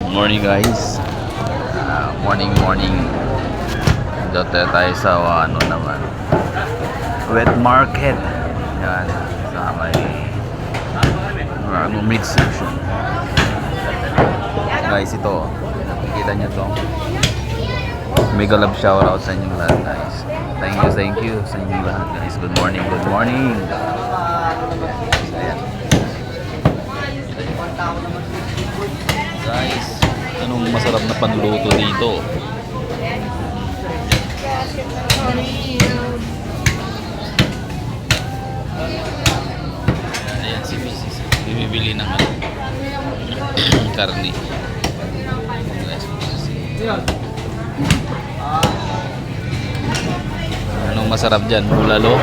Morning guys. Morning. Dito tayo sa ano naman, wet market. Yan, sa may meat section. Guys, ito, nakikita nyo to. Mega love shoutout sa inyong lahat guys. Thank you sa inyong lahat guys. Good morning. Ayan. Guys, anong masarap na panluto dito? Ayan si Mrs. Bibili ng karne. Anong masarap dyan? Bulalo?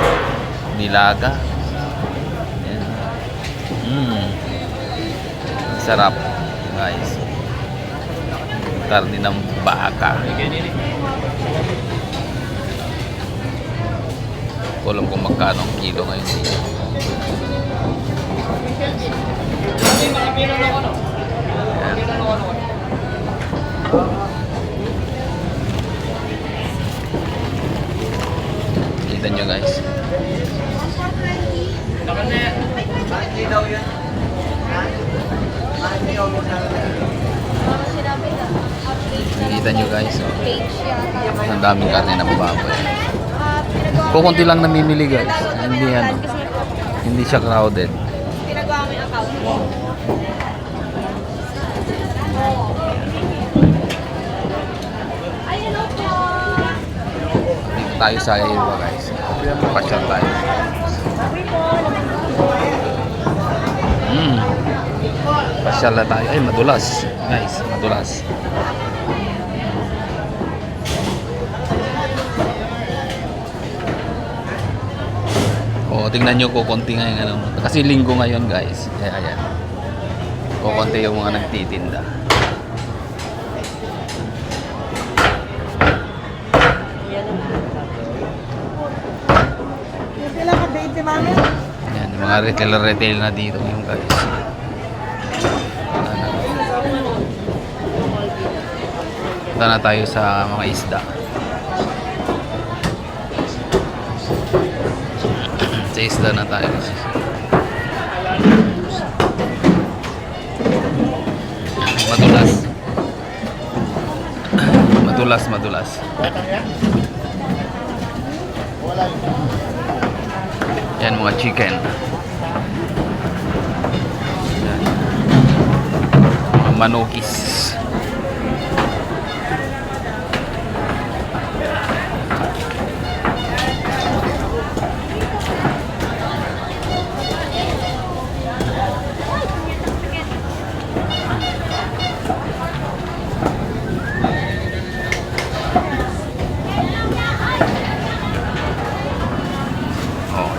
Nilaga? Sarap guys. Karne ng baka. Ko alam kung magkano ang kilo ngayon dito. Kita nyo guys. Nakikita nyo guys, ang daming karne na bababoy. Kukunti lang namimili guys. Hindi siya crowded. Pinagawa mo yung account mo. Ay, hello po. Dito tayo sa iba guys. Pasyal tayo. Pasyal na tayo. Ay, madulas. Guys, madulas. O, tingnan nyo kukunti ngayon. Ano, kasi linggo ngayon guys. Ayan. Kukunti yung mga nagtitinda. Ayan, yung mga retail na dito ngayon guys. Punta na tayo sa mga isda. Sa isda na tayo. Madulas. Yan mga chicken. Yan. Mga manokis.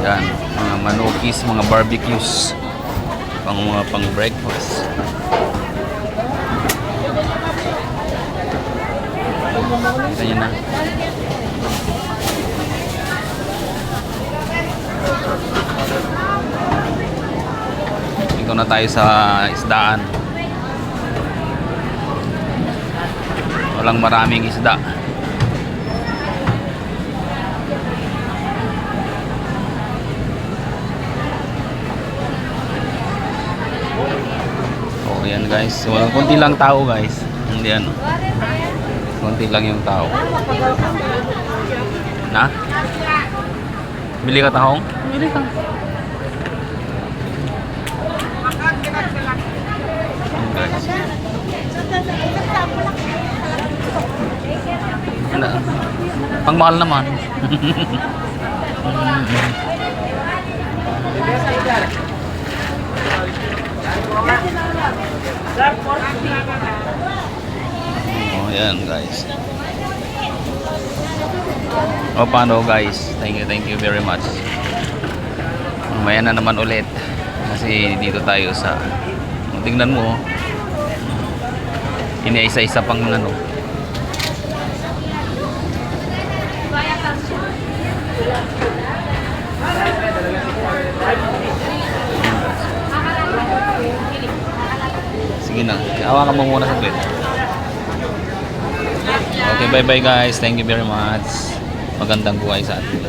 Yan, mga manokis, mga barbecues, mga pang breakfast. Kita nyo na. Dito na tayo sa isdaan. Walang maraming isda. Ayan guys, walang konti lang tao guys. Hindi ano. Konti lang yung tao. Na? Bili ka tahong? Bili ka. Ayan guys. Ano? Pangmahal naman. Oh, yan guys. O paano guys? Thank you very much. Mamaya na naman ulit. Kasi dito tayo sa, tingnan mo, iniisa-isa pang ano. Sige na, hawakan mo muna saglit. Bye bye guys. Thank you very much. Magandang buhay sa atin.